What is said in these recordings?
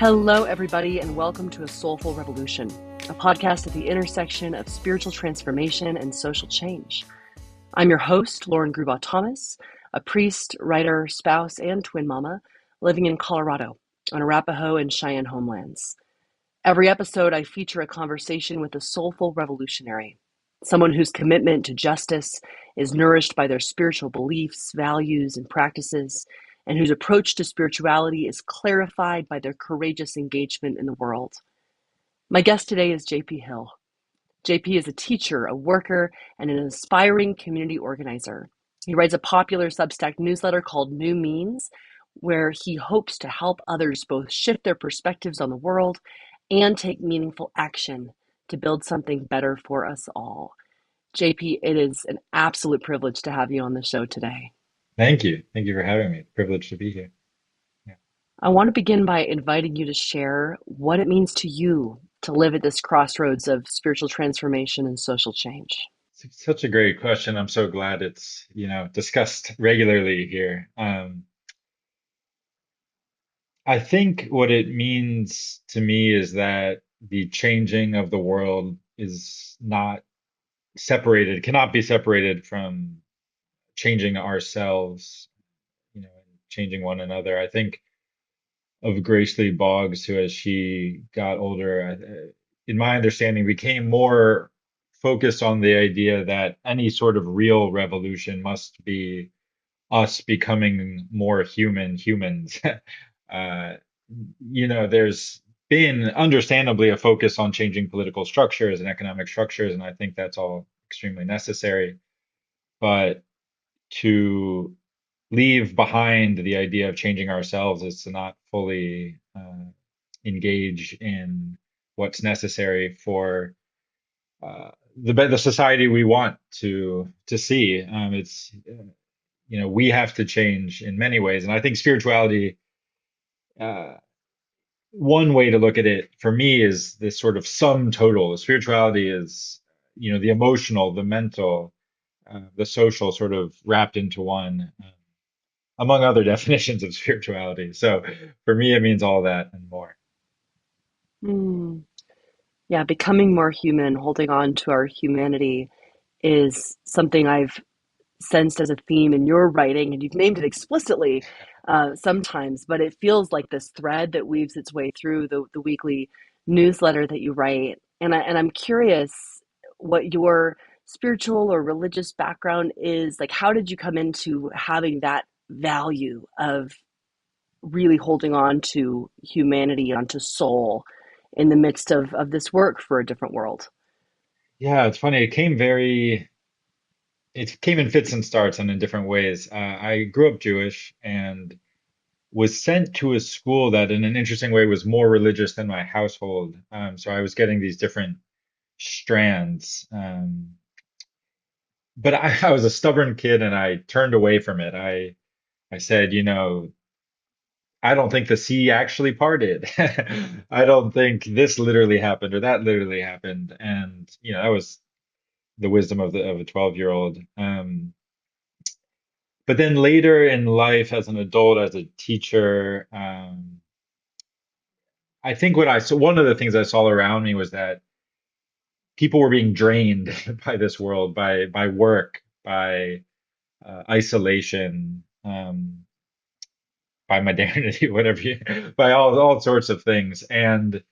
Hello, everybody, and welcome to A Soulful Revolution, a podcast at the intersection of spiritual transformation and social change. I'm your host, Lauren Grubaugh Thomas, a priest, writer, spouse, and twin mama living in Colorado on Arapaho and Cheyenne homelands. Every episode, I feature a conversation with a soulful revolutionary, someone whose commitment to justice is nourished by their spiritual beliefs, values, and practices, and whose approach to spirituality is clarified by their courageous engagement in the world. My guest today is JP Hill. JP is a teacher, a worker, and an inspiring community organizer. He writes a popular Substack newsletter called New Means, where he hopes to help others both shift their perspectives on the world and take meaningful action to build something better for us all. JP, it is an absolute privilege to have you on the show today. Thank you. Thank you for having me. Privileged to be here. Yeah. I want to begin by inviting you to share what it means to you to live at this crossroads of spiritual transformation and social change. It's such a great question. I'm so glad it's, discussed regularly here. I think what it means to me is that the changing of the world is not separated, cannot be separated from changing ourselves, and changing one another. I think of Grace Lee Boggs, who, as she got older, in my understanding, became more focused on the idea that any sort of real revolution must be us becoming more human humans. uh, there's been understandably a focus on changing political structures and economic structures, and I think that's all extremely necessary. But to leave behind the idea of changing ourselves is to not fully engage in what's necessary for the society we want to see. It's we have to change in many ways, and I think spirituality. Uh, One way to look at it for me is this sort of sum total. Spirituality is, the emotional, the mental, the social, sort of wrapped into one. Among other definitions of spirituality. So for me, it means all that and more. Mm. Yeah, becoming more human, holding on to our humanity is something I've sensed as a theme in your writing, and you've named it explicitly sometimes, but it feels like this thread that weaves its way through the weekly newsletter that you write. And I'm curious what your spiritual or religious background is. Like, how did you come into having that value of really holding on to humanity, onto soul in the midst of this work for a different world? Yeah, it's funny. It came in fits and starts and in different ways. I grew up Jewish and was sent to a school that, in an interesting way, was more religious than my household. So I was getting these different strands. But I was a stubborn kid and I turned away from it. I said, I don't think the sea actually parted. I don't think this literally happened or that literally happened. And, that was the wisdom of a 12-year-old. But then later in life, as an adult, as a teacher, I think one of the things I saw around me was that people were being drained by this world, by work, by isolation, by modernity, by all sorts of things. And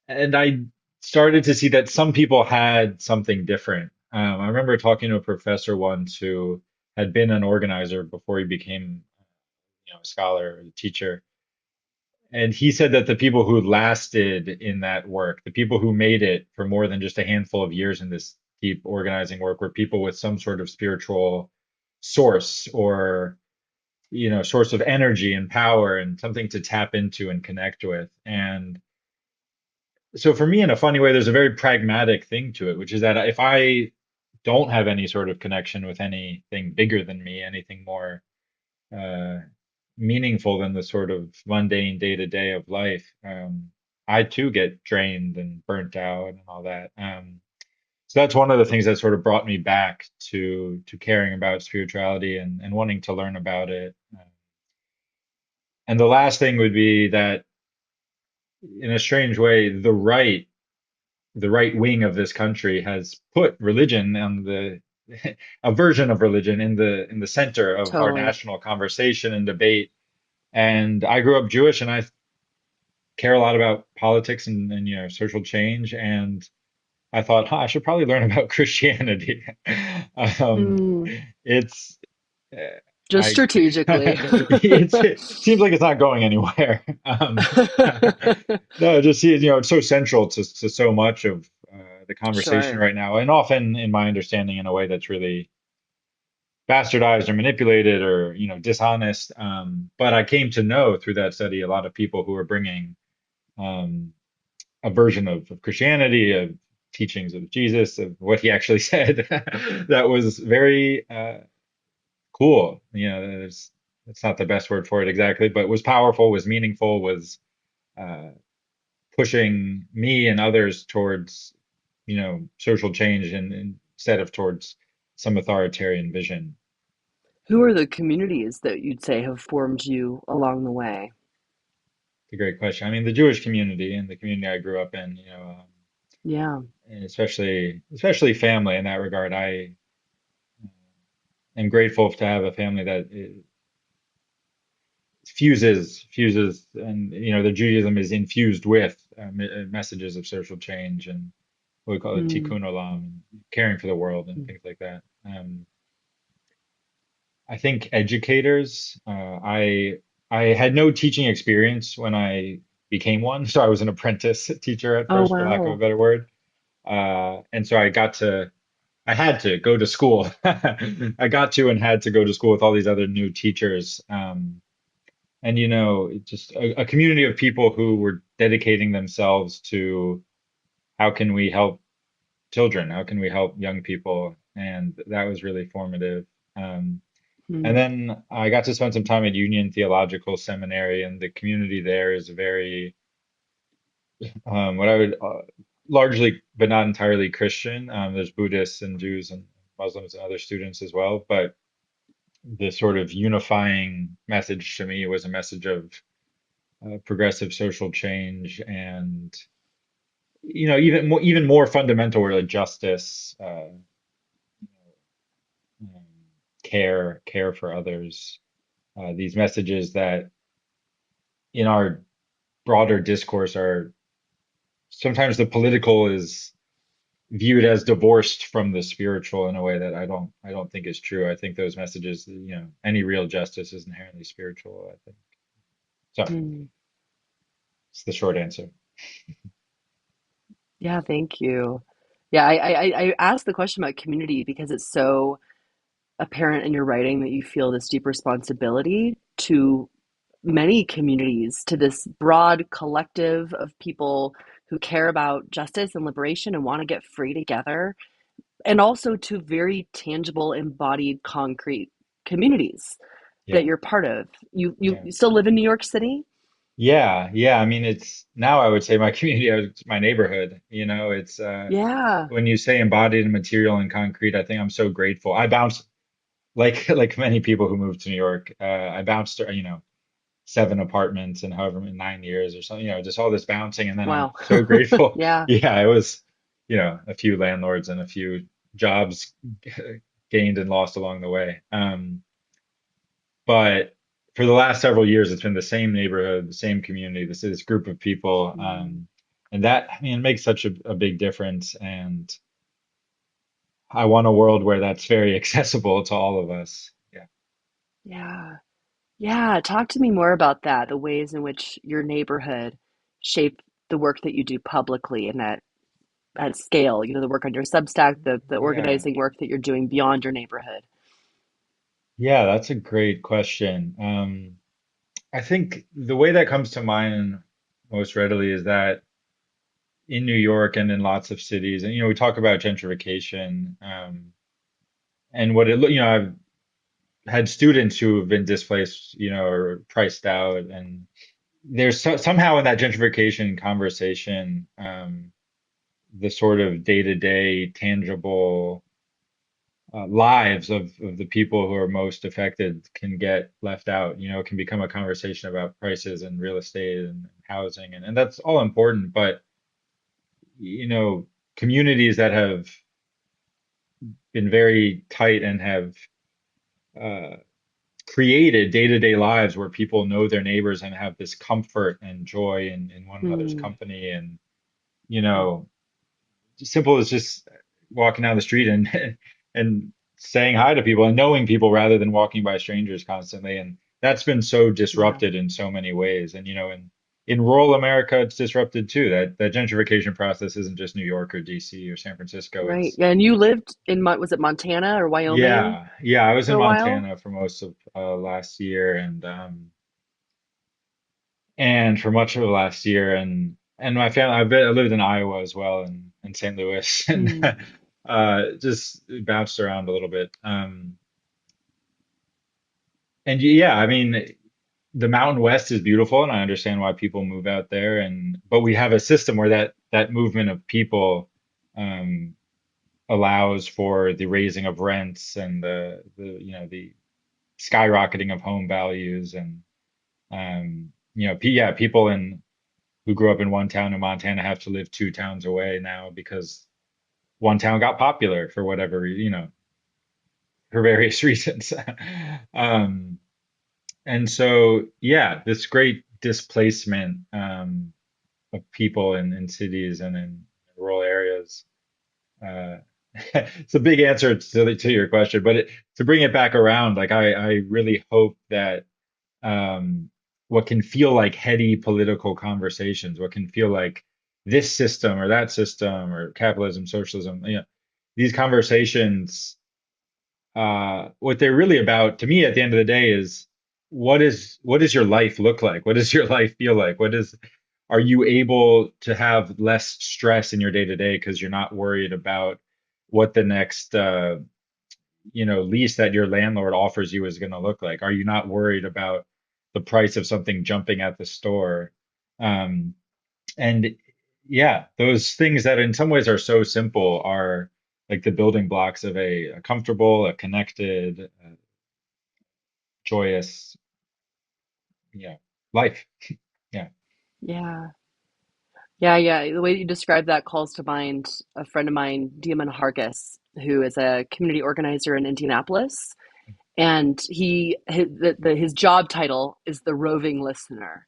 I started to see that some people had something different. I remember talking to a professor once who had been an organizer before he became, a scholar or a teacher. And he said that the people who lasted in that work, the people who made it for more than just a handful of years in this deep organizing work, were people with some sort of spiritual source or, source of energy and power and something to tap into and connect with. And so for me, in a funny way, there's a very pragmatic thing to it, which is that if I don't have any sort of connection with anything bigger than me, anything more uh, meaningful than the sort of mundane day to day of life, I too get drained and burnt out and all that. So that's one of the things that sort of brought me back to caring about spirituality and wanting to learn about it. And the last thing would be that in a strange way, the right wing of this country has put religion on the a version of religion in the center of our Totally. national conversation and debate. And I grew up Jewish, and I care a lot about politics and social change. And I thought, huh, I should probably learn about Christianity. Um, Mm, it's just I strategically. it seems like it's not going anywhere. No, just it's so central to so much of the conversation Sure. right now, and often, in my understanding, in a way that's really bastardized or manipulated or dishonest. But I came to know through that study a lot of people who are bringing um, a version of Christianity, of teachings of Jesus, of what he actually said, that was very cool. It's not the best word for it exactly, but was powerful, was meaningful, was uh, pushing me and others towards, social change and instead of towards some authoritarian vision. Who are the communities that you'd say have formed you along the way? It's a great question. I mean, the Jewish community and the community I grew up in, Yeah. and especially family in that regard. I am grateful to have a family that fuses, and the Judaism is infused with messages of social change and what we call it Mm. tikkun olam, caring for the world and things like that. I think educators, I had no teaching experience when I became one, so I was an apprentice teacher at Oh, first, for lack of a wow. better word. And so I had to go to school. I got to and had to go to school with all these other new teachers. And just a community of people who were dedicating themselves to how can we help children? How can we help young people? And that was really formative. Um, and Mm. then I got to spend some time at Union Theological Seminary, and the community there is very, what I would largely, but not entirely Christian. There's Buddhists and Jews and Muslims and other students as well, but the sort of unifying message to me was a message of progressive social change and even more fundamental, really, justice, um, care for others. These messages that in our broader discourse are sometimes the political is viewed as divorced from the spiritual in a way that I don't think is true. I think those messages, any real justice is inherently spiritual, I think. So Mm. it's the short answer. Yeah, thank you. Yeah, I asked the question about community because it's so apparent in your writing that you feel this deep responsibility to many communities, to this broad collective of people who care about justice and liberation and want to get free together, and also to very tangible, embodied, concrete communities that Yeah. you're part of. You Yeah. you still live in New York City? Yeah, yeah. I mean, it's now I would say my community, it's my neighborhood. It's Yeah. when you say embodied and material and concrete, I think I'm so grateful. I bounced like like many people who moved to New York. I bounced, 7 apartments in however many 9 years or something. Just all this bouncing, and then I'm Wow. so grateful. Yeah. Yeah, it was, a few landlords and a few jobs gained and lost along the way. But for the last several years, it's been the same neighborhood, the same community, this group of people, Mm. and that, I mean, it makes such a big difference. And I want a world where that's very accessible to all of us. Yeah. Yeah. Yeah. Talk to me more about that, the ways in which your neighborhood shape the work that you do publicly and at scale, the work on your Substack, the Yeah. organizing work that you're doing beyond your neighborhood. Yeah, that's a great question. I think the way that comes to mind most readily is that in New York and in lots of cities, and we talk about gentrification, and I've had students who have been displaced, or priced out, and there's somehow in that gentrification conversation, the sort of day-to-day tangible lives of the people who are most affected can get left out. It can become a conversation about prices and real estate and housing, and that's all important. But, you know, communities that have been very tight and have uh, created day-to-day lives where people know their neighbors and have this comfort and joy in one another's Mm. company. And, you know, simple as just walking down the street and and saying hi to people and knowing people rather than walking by strangers constantly. And that's been so Yeah. disrupted in so many ways. And, in rural America, it's disrupted too. That gentrification process isn't just New York or DC or San Francisco. Right. It's Yeah. And you lived in, was it Montana or Wyoming yeah. I was for in a while? Montana for most of last year, and for much of last year, and my family. I lived in Iowa as well, and St. Louis, and Mm. just bounced around a little bit. And yeah, I mean, the Mountain West is beautiful, and I understand why people move out there. And but we have a system where that movement of people um, allows for the raising of rents and the skyrocketing of home values. And yeah, people who grew up in one town in Montana have to live two towns away now because one town got popular for whatever for various reasons. Um, and so, yeah, this great displacement of people in cities and in rural areas. Uh, it's a big answer to your question, but to bring it back around, like I really hope that what can feel like heady political conversations, what can feel like this system or that system or capitalism, socialism, these conversations, what they're really about to me at the end of the day is what does your life look like? What does your life feel like? Are you able to have less stress in your day to day because you're not worried about what the next lease that your landlord offers you is going to look like? Are you not worried about the price of something jumping at the store? Um, and yeah, those things that in some ways are so simple are like the building blocks of a comfortable, a connected, joyous, yeah, life. Yeah, Yeah. Yeah. Yeah. The way you describe that calls to mind a friend of mine, Diamond Hargis, who is a community organizer in Indianapolis. And his job title is the roving listener.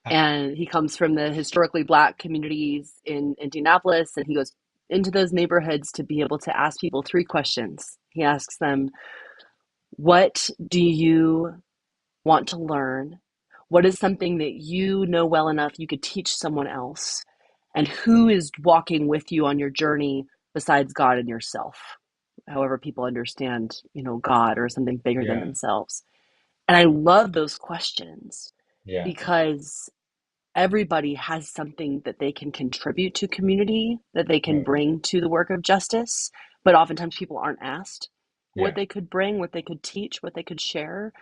And he comes from the historically black communities in Indianapolis, and he goes into those neighborhoods to be able to ask people three questions. He asks them, what do you want to learn? What is something that you know well enough you could teach someone else? And who is walking with you on your journey besides God and yourself? However, people understand, God or something bigger than yeah, themselves. And I love those questions yeah, because everybody has something that they can contribute to community, that they can right, bring to the work of justice. But oftentimes people aren't asked what yeah, they could bring, what they could teach, what they could share.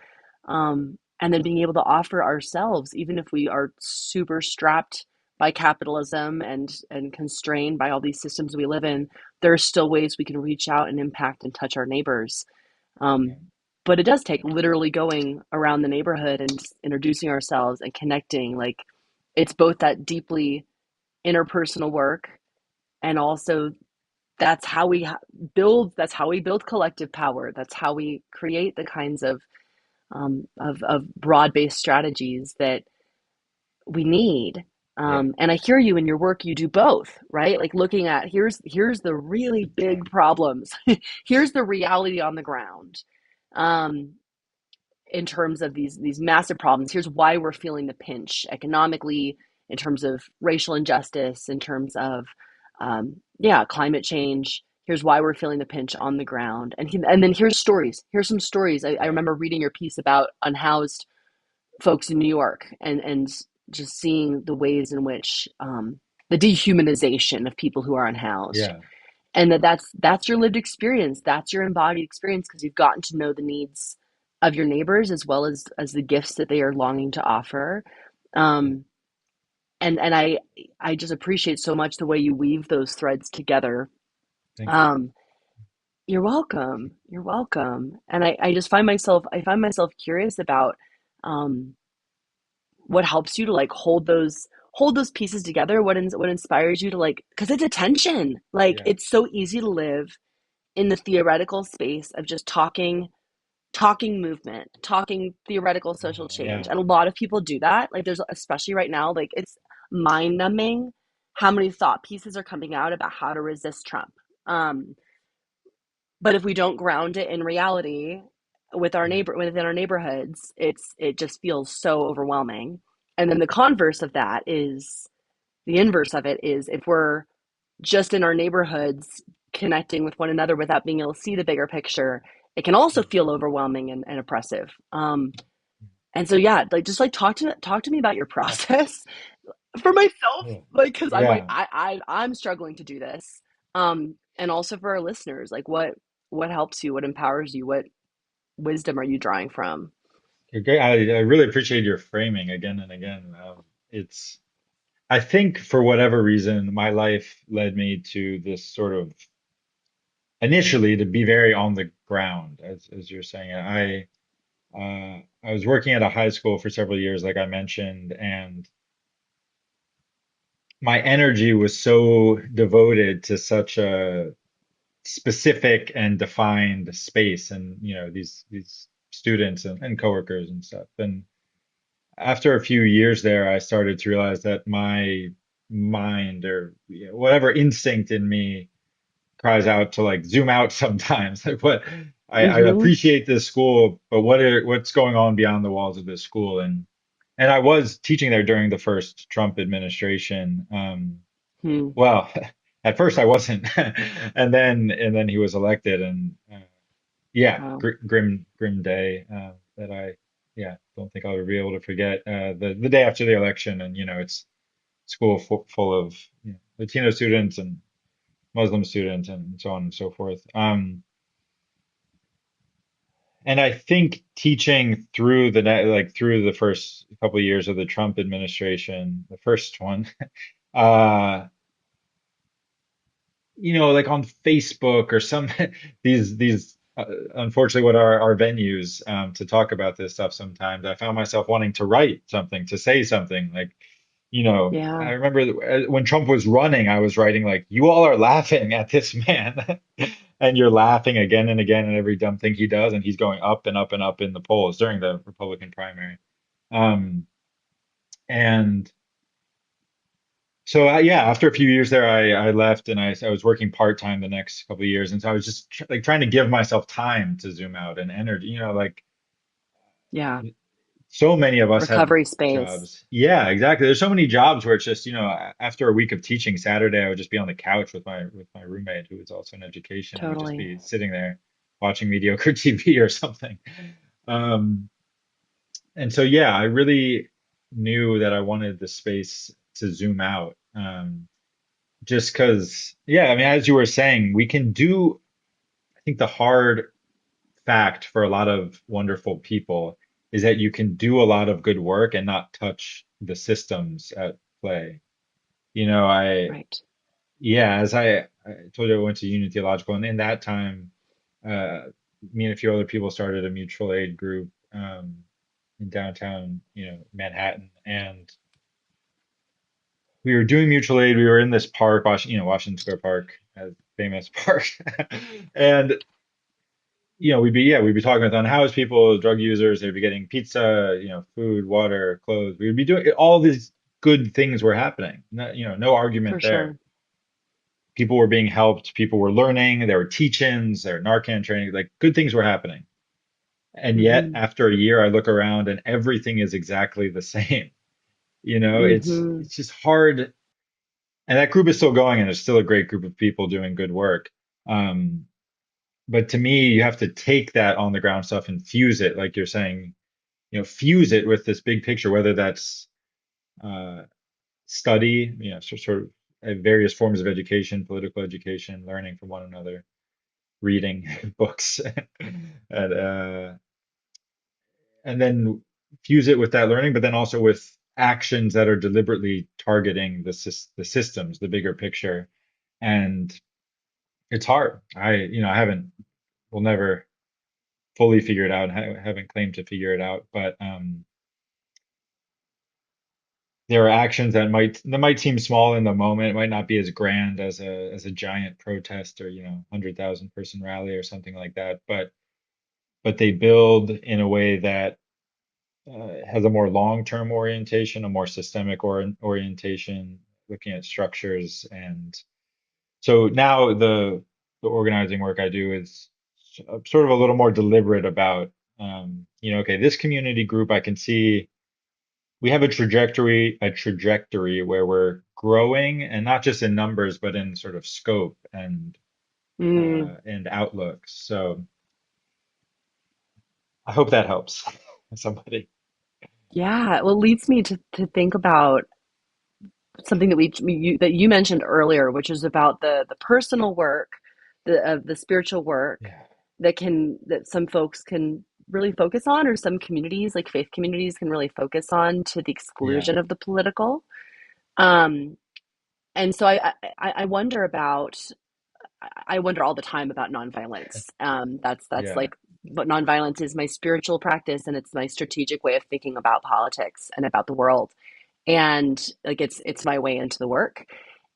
And then being able to offer ourselves, even if we are super strapped by capitalism and constrained by all these systems we live in, there are still ways we can reach out and impact and touch our neighbors. yeah, Um, but it does take literally going around the neighborhood and introducing ourselves and connecting. Like it's both that deeply interpersonal work and also that's how we that's how we build collective power. That's how we create the kinds of broad-based strategies that we need. yeah, And I hear you in your work, you do both, right? Like looking at here's the really big problems. Here's the reality on the ground. Um, in terms of these massive problems. Here's why we're feeling the pinch economically, in terms of racial injustice, in terms of climate change. Here's why we're feeling the pinch on the ground, and then here's stories. Here's some stories. I yeah, remember reading your piece about unhoused folks in New York, and just seeing the ways in which the dehumanization of people who are unhoused, yeah, and that's your lived experience, that's your embodied experience because you've gotten to know the needs of your neighbors as well as the gifts that they are longing to offer. yeah. Um, and and I just appreciate so much the way you weave those threads together. Thank you. um, You're welcome. You're welcome. And I just I find myself curious about um, what helps you to like hold those pieces together. What inspires you to like, because it's attention. Like Yeah. it's so easy to live in the theoretical space of just talking movement, talking theoretical social change. Yeah. And a lot of people do that. Like there's especially right now, like it's mind numbing how many thought pieces are coming out about how to resist Trump. Um, but if we don't ground it in reality with our Yeah. within our neighborhoods, it just feels so overwhelming. And then the converse of that is the inverse of it is if we're just in our neighborhoods connecting with one another without being able to see the bigger picture, it can also Yeah. feel overwhelming and oppressive. And so yeah, like just like talk to me about your process for myself, Yeah. like because I'm like Yeah. I'm struggling to do this. And also for our listeners, like what helps you, what empowers you, what wisdom are you drawing from? You're great. I really appreciate your framing again and again. It's, I think for whatever reason, my life led me to this sort of initially to be very on the ground, as you're saying. I was working at a high school for several years, like I mentioned, and my energy was so devoted to such a specific and defined space, and these students and coworkers and stuff. And after a few years there, I started to realize that my mind or whatever instinct in me cries out to like zoom out sometimes. Like what I Mm-hmm. appreciate this school, but what's going on beyond the walls of this school? And I was teaching there during the first Trump administration. Hmm. Well, at first I wasn't, and then he was elected, and yeah, Wow. grim day that I yeah don't think I'll ever be able to forget. The day after the election, and it's school full of Latino students and Muslim students and so on and so forth. And I think teaching through like through the first couple of years of the Trump administration, the first one, uh, like on Facebook or some these unfortunately what are our venues to talk about this stuff sometimes. I found myself wanting to write something, to say something like, I Yeah. remember when Trump was running, I was writing like, "You all are laughing at this man." And you're laughing again and again at every dumb thing he does, and he's going up and up and up in the polls during the Republican primary. Um, and so yeah, after a few years there, I left and I was working part-time the next couple of years, and so I was just like trying to give myself time to zoom out and energy. Like Yeah. so many of us have Recovery space. jobs. Yeah, exactly. There's so many jobs where it's just, after a week of teaching Saturday, I would just be on the couch with my roommate who was also in education, and we'd just Totally. be sitting there watching mediocre TV or something. Um, and so yeah, I really knew that I wanted the space to zoom out. Just because, yeah, I mean, as you were saying, we can do, I think the hard fact for a lot of wonderful people is that you can do a lot of good work and not touch the systems at play. Right. Yeah, as I told you, I went to Union Theological, and in that time, uh, me and a few other people started a mutual aid group in downtown, Manhattan, and we were doing mutual aid. We were in this park, Washington Square Park, a famous park, and we'd be talking with unhoused people, drug users. They'd be getting pizza, food, water, clothes. We would be doing all these good things were happening. No For argument there. sure. People were being helped. People were learning. There were teach-ins. There were Narcan training. Like good things were happening. And yet, Mm-hmm. after a year, I look around and everything is exactly the same. It's Mm-hmm. it's just hard. And that group is still going, and it's still a great group of people doing good work. Um, but to me, you have to take that on the ground stuff and fuse it, like you're saying, fuse it with this big picture, whether that's uh, study, sort of various forms of education, political education, learning from one another, reading books, and and then fuse it with that learning, but then also with actions that are deliberately targeting the systems, the bigger picture, and it's hard. I haven't, will never fully figure it out, and haven't claimed to figure it out, but there are actions that might seem small in the moment. It might not be as grand as a giant protest or 100,000 person rally or something like that, but they build in a way that has a more long-term orientation, a more systemic orientation, looking at structures. And so now the organizing work I do is sort of a little more deliberate about, okay, this community group, I can see we have a trajectory where we're growing, and not just in numbers, but in sort of scope Mm, and outlooks. So I hope that helps somebody. yeah, well, it leads me to think about something that you mentioned earlier, which is about the personal work, the spiritual work Yeah. that some folks can really focus on, or some communities, like faith communities, can really focus on to the Yeah. exclusion of the political. Um, and so I wonder about I wonder all the time about nonviolence. That's Yeah. like, but nonviolence is my spiritual practice, and it's my strategic way of thinking about politics and about the world. And like it's my way into the work.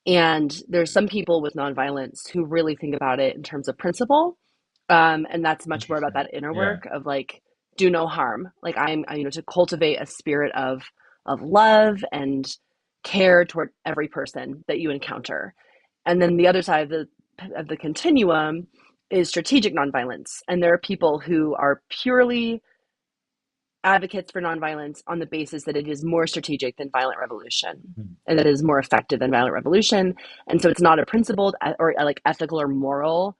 And there's some people with nonviolence who really think about it in terms of principle. And that's much more about Interesting. that inner Yeah. work of like, do no harm. Like to cultivate a spirit of love and care toward every person that you encounter. And then the other side of the continuum is strategic nonviolence. And there are people who are purely advocates for nonviolence on the basis that it is more strategic than violent revolution, Hmm. and that it is more effective than violent revolution. And so it's not a principled or like ethical or moral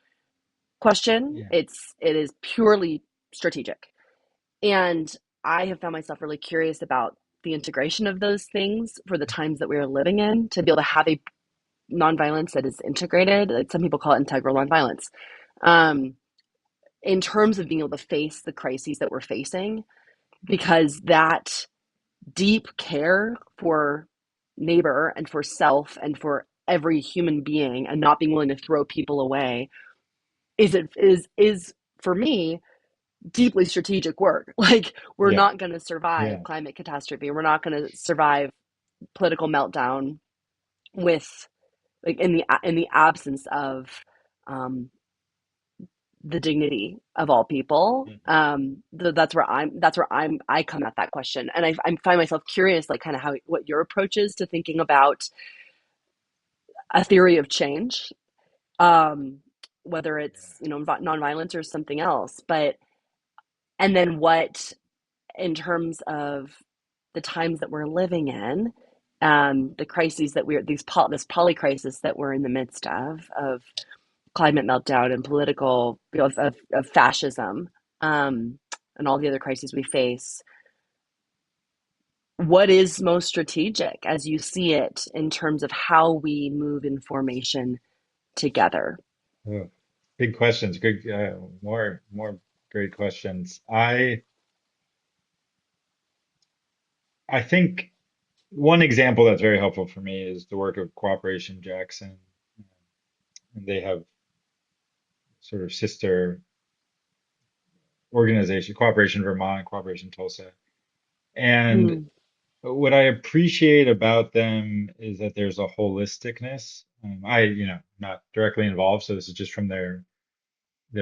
question. Yeah. It is purely strategic. And I have found myself really curious about the integration of those things for the times that we are living in, to be able to have a nonviolence that is integrated. Like some people call it integral nonviolence. Um, in terms of being able to face the crises that we're facing, because that deep care for neighbor and for self and for every human being, and not being willing to throw people away, is for me deeply strategic work. Like, we're Yeah. not going to survive Yeah. climate catastrophe, we're not going to survive political meltdown with, like, in the absence of um, the dignity of all people. Mhm. I come at that question, and I find myself curious, like, kind of how what your approach is to thinking about a theory of change, um, whether Yeah. it's nonviolence or something else. But and then what, in terms of the times that we're living in, the crises that we're this poly crisis that we're in the midst of climate meltdown and political, of fascism, um, and all the other crises we face. What is most strategic as you see it in terms of how we move in formation together? Oh, big questions. Good. More great questions. I think one example that's very helpful for me is the work of Cooperation Jackson. And they have sort of sister organization, Cooperation Vermont, Cooperation Tulsa. And Mm, what I appreciate about them is that there's a holisticness. Not directly involved, so this is just from their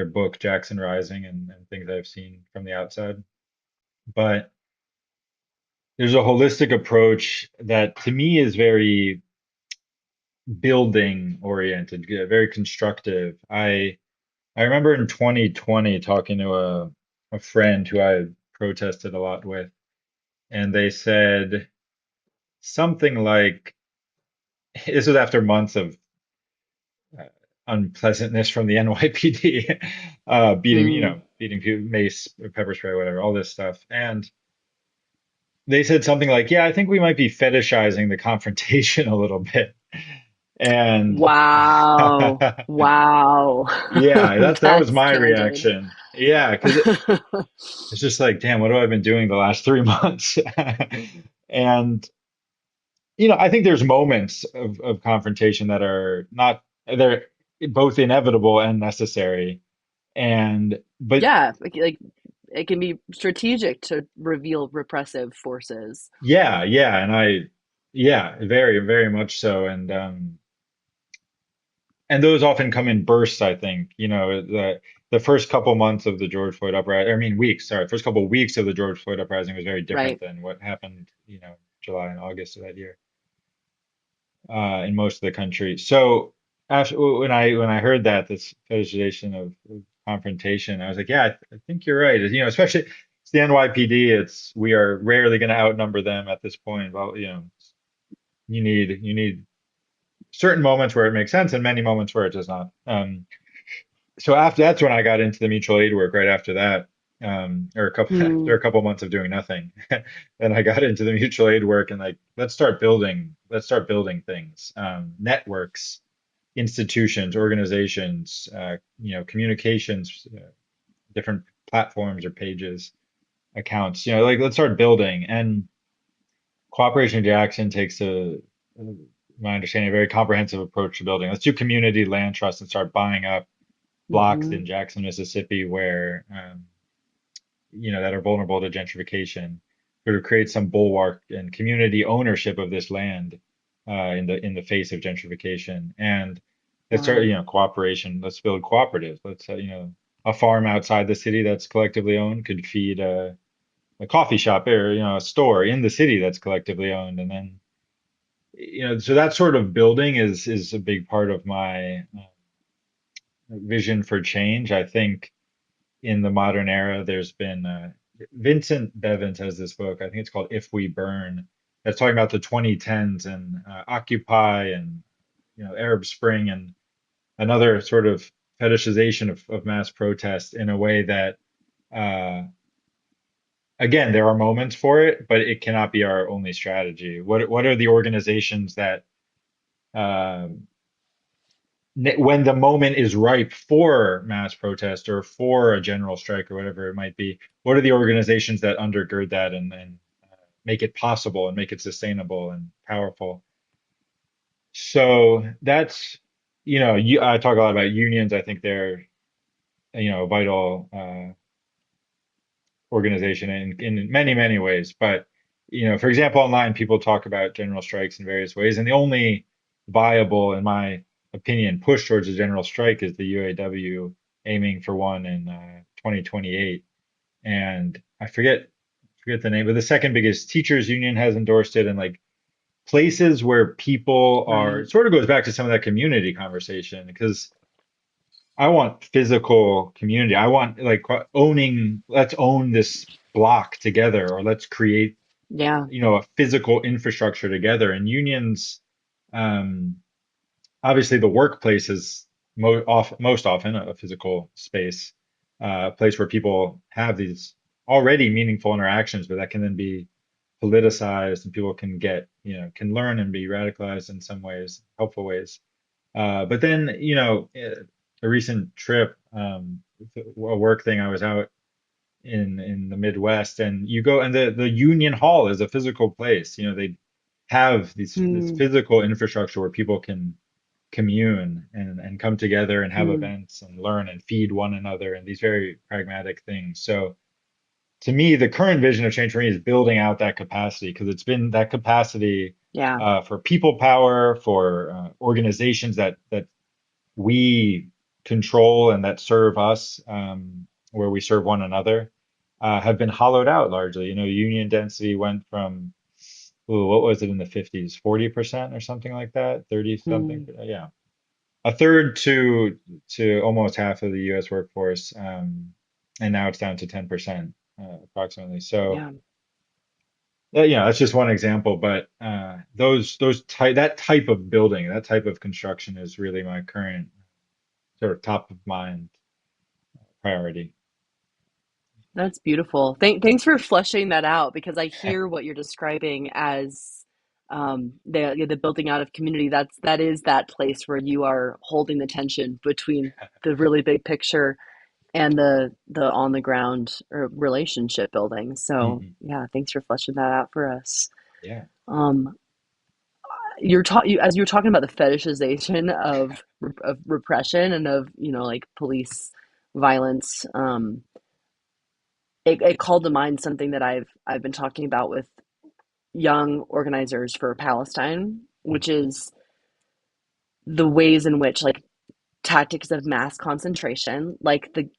book Jackson Rising, and things I've seen from the outside. But there's a holistic approach that to me is very building oriented, very constructive. I remember in 2020 talking to a friend who I protested a lot with, and they said something like, this was after months of uh, unpleasantness from the NYPD, mm, beating people, mace, pepper spray, whatever, all this stuff. And they said something like, "Yeah, I think we might be fetishizing the confrontation a little bit." And wow, wow, yeah, that was that's my candid. reaction. Yeah, because it's just like, damn, what have I been doing the last 3 months? And I think there's moments of confrontation that are not there. both inevitable and necessary. And but Yeah, like it can be strategic to reveal repressive forces. yeah, yeah, and yeah, very, very much so. And those often come in bursts, I think. The first couple months of the George Floyd uprising, I mean weeks, sorry, first couple weeks of the George Floyd uprising was very different Right. than what happened, July and August of that year, in most of the country. So after when I heard that this fetishization of confrontation, I was like, yeah, I think you're right. Especially it's the NYPD. We are rarely going to outnumber them at this point. Well, you need certain moments where it makes sense and many moments where it does not. So after that's when I got into the mutual aid work right after that, or a couple after Hmm. a couple months of doing nothing. Then I got into the mutual aid work and like let's start building things, networks, institutions, organizations, communications, different platforms or pages, accounts, like let's start building. And Cooperation Jackson takes my understanding, a very comprehensive approach to building. Let's do community land trust and start buying up blocks Hmm. in Jackson, Mississippi, where that are vulnerable to gentrification, sort of create some bulwark and community ownership of this land, in the face of gentrification. And let's start, Wow. cooperation. Let's build cooperatives. Let's, a farm outside the city that's collectively owned could feed a coffee shop, or a store in the city that's collectively owned. And then, so that sort of building is a big part of my vision for change. I think in the modern era, there's been Vincent Bevins has this book. I think it's called If We Burn. That's talking about the 2010s and Occupy and Arab Spring and another sort of fetishization of mass protest in a way that, uh, again, there are moments for it, but it cannot be our only strategy. What are the organizations that, um, when the moment is ripe for mass protest or for a general strike or whatever it might be, what are the organizations that undergird that and make it possible and make it sustainable and powerful? So that's, I talk a lot about unions. I think they're, a vital organization in many, many ways. But, for example, online, people talk about general strikes in various ways. And the only viable, in my opinion, push towards a general strike is the UAW aiming for one in 2028. And I forget the name, but the second biggest teachers union has endorsed it. And like places where people are, Right. it sort of goes back to some of that community conversation, because I want physical community. I want like let's own this block together, or let's create, Yeah. a physical infrastructure together. And unions, um, obviously the workplace is most often a physical space, a place where people have these already meaningful interactions, but that can then be politicized and people can learn and be radicalized in some ways, helpful ways. But then, a recent trip, a work thing, I was out in the Midwest, and you go, and the Union Hall is a physical place. They have this Hmm. physical infrastructure where people can commune and come together and have Hmm. events and learn and feed one another and these very pragmatic things. So to me, the current vision of change for me is building out that capacity, because it's been that capacity, Yeah. for people power, for organizations that we control and that serve us, where we serve one another, have been hollowed out largely. Union density went from, ooh, what was it in the 50s, 40% or something like that, 30 something, Hmm. yeah, a third to almost half of the U.S. workforce, and now it's down to 10%, approximately. So Yeah. that's just one example, but that type of building, that type of construction is really my current sort of top of mind priority. That's beautiful. Thanks for fleshing that out because I hear what you're describing as the building out of community. That is that place where you are holding the tension between the really big picture and the on the ground relationship building. So Mhm. yeah, thanks for fleshing that out for us. Yeah. Um, as you're talking about the fetishization of repression and of, like police violence. It called to mind something that I've been talking about with young organizers for Palestine, which is the ways in which, like, tactics of mass concentration, like the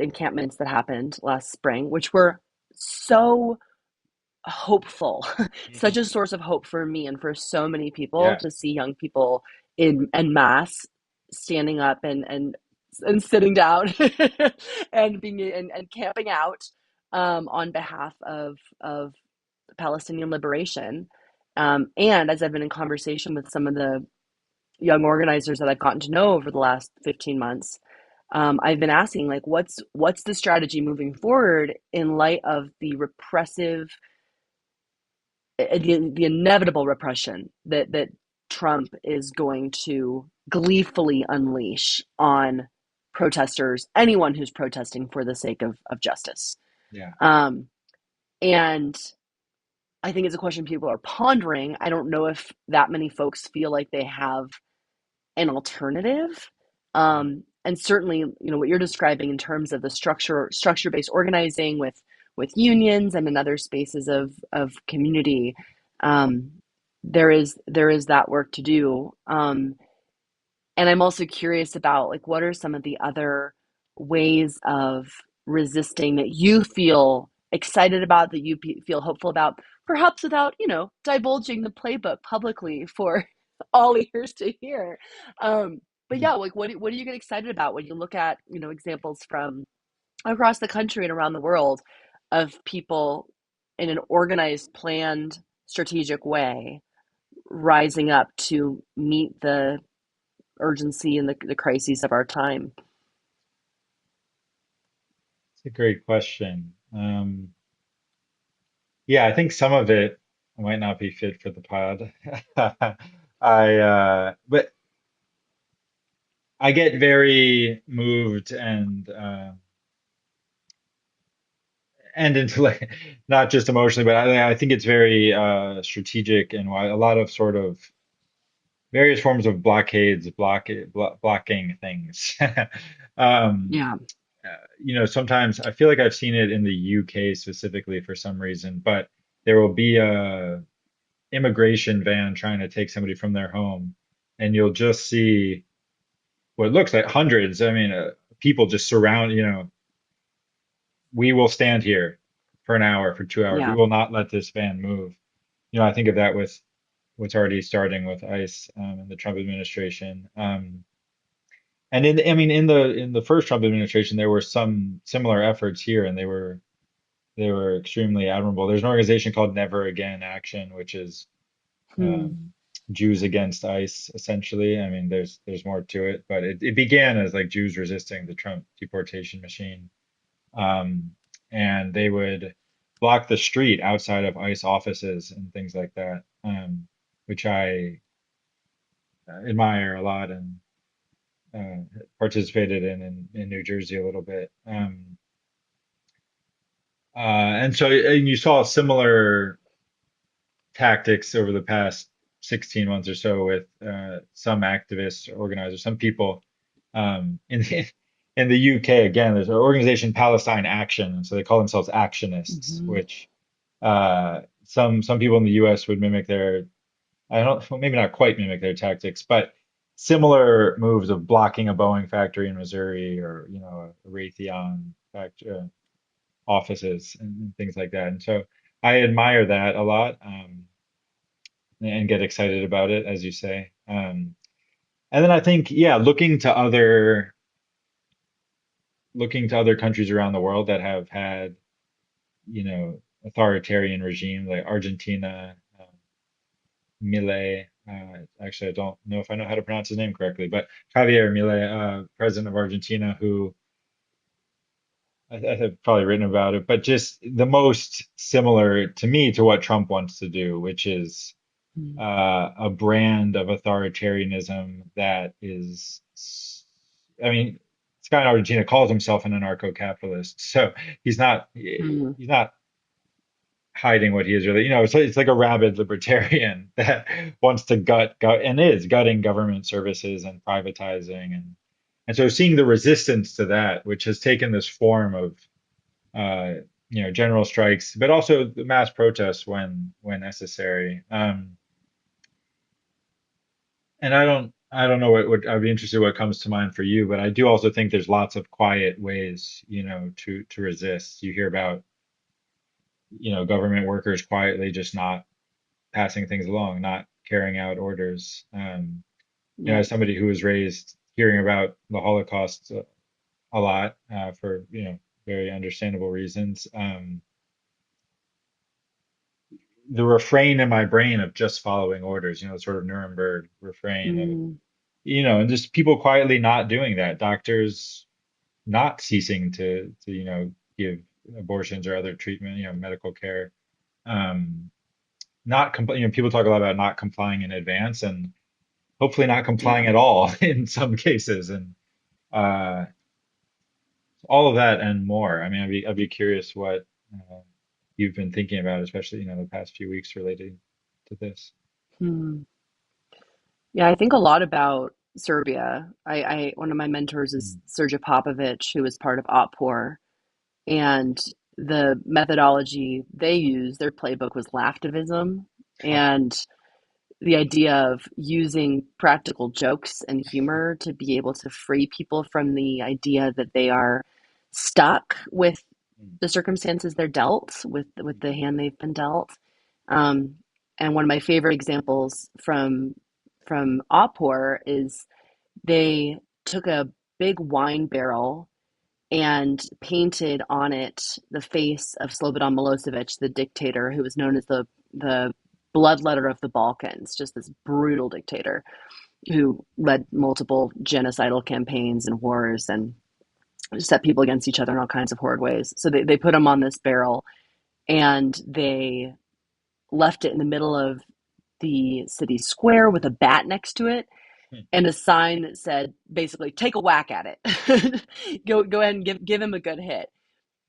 encampments that happened last spring, which were so hopeful, such Mhm. a source of hope for me and for so many people Yeah. to see young people in mass standing up and sitting down and being and camping out on behalf of Palestinian liberation. And as I've been in conversation with some of the young organizers that I've gotten to know over the last 15 months, I've been asking, like, what's the strategy moving forward in light of the repressive, the inevitable repression that Trump is going to gleefully unleash on protesters, anyone who's protesting for the sake of justice. Yeah. Um, and I think it's a question people are pondering. I don't know if that many folks feel like they have an alternative. Mm. And certainly, what you're describing in terms of the structure based organizing with unions and in other spaces of community, um, there is that work to do. And I'm also curious about, like, what are some of the other ways of resisting that you feel excited about, that you feel hopeful about, perhaps without, divulging the playbook publicly for all ears to hear. But Mm. yeah, like, what do you get excited about when you look at, examples from across the country and around the world of people in an organized, planned, strategic way rising up to meet the urgency and the crises of our time? It's a great question. Yeah, I think some of it might not be fit for the pod. But I get very moved and into like not just emotionally, but I think it's very strategic and why a lot of sort of various forms of blockades, blocking things. Um, Yeah. Sometimes I feel like I've seen it in the UK specifically for some reason, but there will be a immigration van trying to take somebody from their home, and you'll just see what looks like hundreds, I mean, people just surround, we will stand here for an hour, for 2 hours. We Yeah. will not let this van move. I think of that with what's already starting with ICE and the Trump administration. And I mean, in the first Trump administration, there were some similar efforts here, and they were extremely admirable. There's an organization called Never Again Action, which is um, Hmm. Jews against ICE, essentially. I mean, there's more to it, but it began as like Jews resisting the Trump deportation machine. Um, and they would block the street outside of ICE offices and things like that, which I admire a lot and participated in New Jersey a little bit. And you saw similar tactics over the past 16 months or so with some activists, organizers, some people in in the UK. Again, there's an organization, Palestine Action, so they call themselves actionists, Hmm. which some people in the US would mimic their, I don't, well, maybe not quite mimic their tactics, but similar moves of blocking a Boeing factory in Missouri, or a Raytheon factory, offices and things like that. And so I admire that a lot, and get excited about it, as you say. And then I think, yeah, looking to other countries around the world that have had, authoritarian regime like Argentina, Milei. Actually, I don't know if I know how to pronounce his name correctly, but Javier Milei, president of Argentina, who I've probably written about it, but just the most similar to me to what Trump wants to do, which is a brand of authoritarianism that is, I mean, this guy in Argentina calls himself an anarcho-capitalist, so he's not Hmm. he's not hiding what he is really, it's like a rabid libertarian that wants to gut and is gutting government services and privatizing and so seeing the resistance to that, which has taken this form of uh, general strikes, but also the mass protests when necessary. And I don't know what I'd be interested in what comes to mind for you, but I do also think there's lots of quiet ways, to resist. You hear about, government workers quietly just not passing things along, not carrying out orders. Yeah. As somebody who was raised hearing about the Holocaust a lot for, very understandable reasons, the refrain in my brain of just following orders, sort of Nuremberg refrain of, Mm, and just people quietly not doing that. Doctors not ceasing to give abortions or other treatment, medical care. Um, not compl people talk a lot about not complying in advance and hopefully not complying yeah. at all in some cases. And uh, all of that and more. I mean, I'd be curious what uh, you've been thinking about, especially, the past few weeks related to this. Hmm. Yeah, I think a lot about Serbia. I one of my mentors is Mm. Sergej Popovic, who was part of Otpor, and the methodology they used, their playbook was laughtivism, and the idea of using practical jokes and humor to be able to free people from the idea that they are stuck with Mm. the circumstances they're dealt with the hand they've been dealt. Um, and one of my favorite examples from Opor is they took a big wine barrel and painted on it the face of Slobodan Milosevic, the dictator who was known as the bloodletter of the Balkans, just this brutal dictator who led multiple genocidal campaigns and wars and set people against each other in all kinds of horrid ways. So they put him on this barrel and they left it in the middle of the city square with a bat next to it Mm. and a sign that said basically take a whack at it. Go ahead and give him a good hit.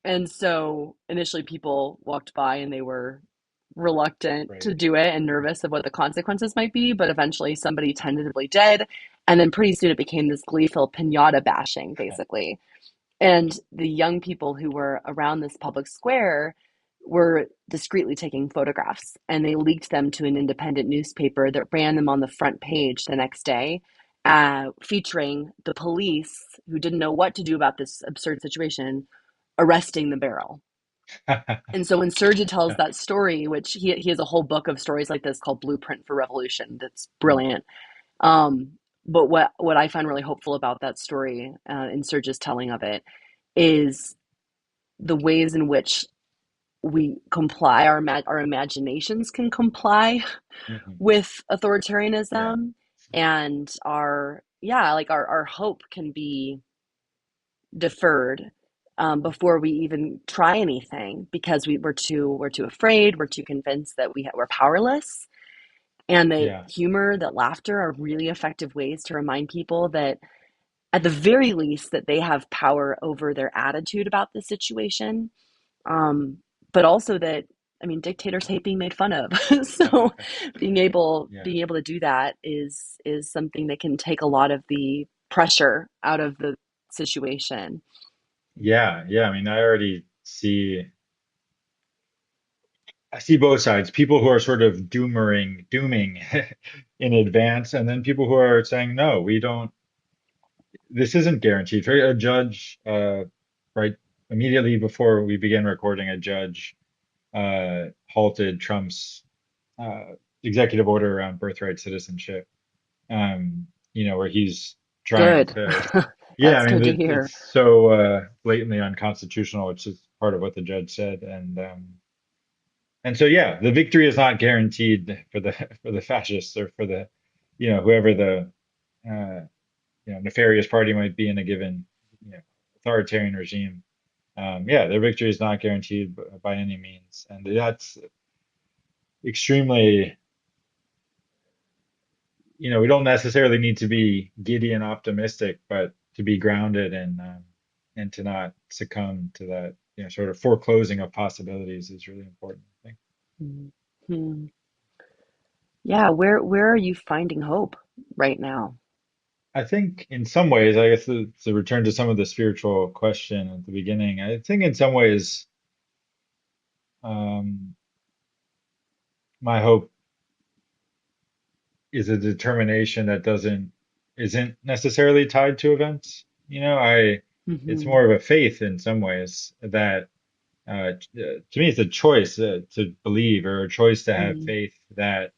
And so initially people walked by and they were reluctant to Right. do it and nervous of what the consequences might be, but eventually somebody tentatively did. And then pretty soon it became this gleeful pinata bashing, basically. And the young people who were around this public square were discreetly taking photographs and they leaked them to an independent newspaper that ran them on the front page the next day, featuring the police who didn't know what to do about this absurd situation arresting the barrel. And so when Sergey tells that story, which he has a whole book of stories like this called Blueprint for Revolution, that's Mm. brilliant. Um, but what I find really hopeful about that story in Sergey's telling of it is the ways in which we comply, our imaginations can comply Mhm. with Yeah. authoritarianism, and our hope can be deferred before we even try anything because we're too afraid, we're too convinced that we're powerless, and that Yeah. humor, that laughter are really effective ways to remind people that at the very least that they have power over their attitude about the situation, um, but also that I mean dictators hate being made fun of. So Yeah. being able to do that is something that can take a lot of the pressure out of the situation. Yeah. Yeah. I mean, I see both sides. People who are sort of dooming in advance, and then people who are saying, no, we don't, this isn't guaranteed. Right? A judge, right, immediately before we began recording, a judge halted Trump's uh, executive order around birthright citizenship, where he's trying Good. to, yeah, That's I mean, good to hear. it's so blatantly unconstitutional, which is part of what the judge said. And so, yeah, the victory is not guaranteed for the for the fascists or for the, whoever the uh, nefarious party might be in a given, authoritarian regime. Yeah, their victory is not guaranteed by any means, and that's extremely, we don't necessarily need to be giddy and optimistic, but to be grounded and to not succumb to that, sort of foreclosing of possibilities is really important, I think. Mhm. Yeah, where are you finding hope right now? I think in some ways, I guess to return to some of the spiritual question at the beginning, I think in some ways, um, my hope is a determination that isn't necessarily tied to events. It's Hmm. more of a faith in some ways that to me it's a choice to believe or a choice to have Hmm. faith that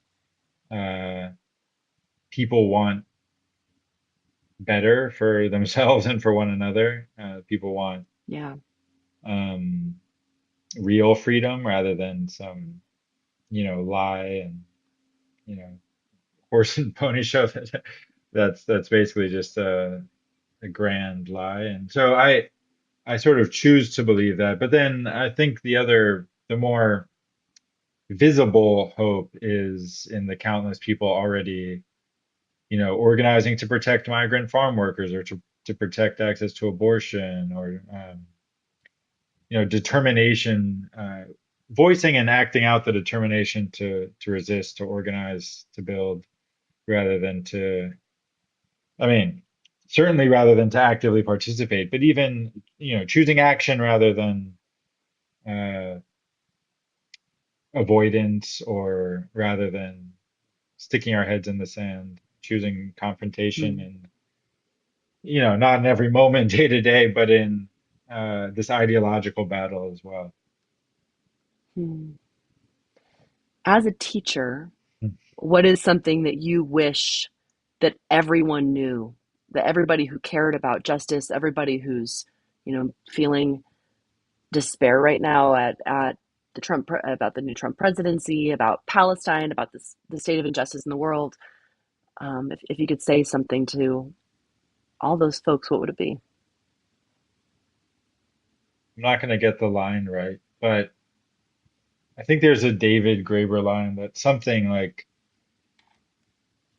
uh, people want better for themselves and for one another. People want Yeah. um, real freedom rather than some, lie and, you know, horse and pony show that's basically just a grand lie. And so I sort of choose to believe that. But then I think the more visible hope is in the countless people already, organizing to protect migrant farm workers or to protect access to abortion or, determination, voicing and acting out the determination to resist, to organize, to build, rather than to, I mean, certainly rather than to actively participate, but even, choosing action rather than uh, avoidance or rather than sticking our heads in the sand, choosing confrontation Hmm. and, not in every moment day to day, but in this ideological battle as well. Hmm. As a teacher, what is something that you wish that everyone knew, that everybody who cared about justice, everybody who's, feeling despair right now at about the new Trump presidency, about Palestine, about the state of injustice in the world. If you could say something to all those folks, what would it be? I'm not going to get the line right, but I think there's a David Graeber line that's something like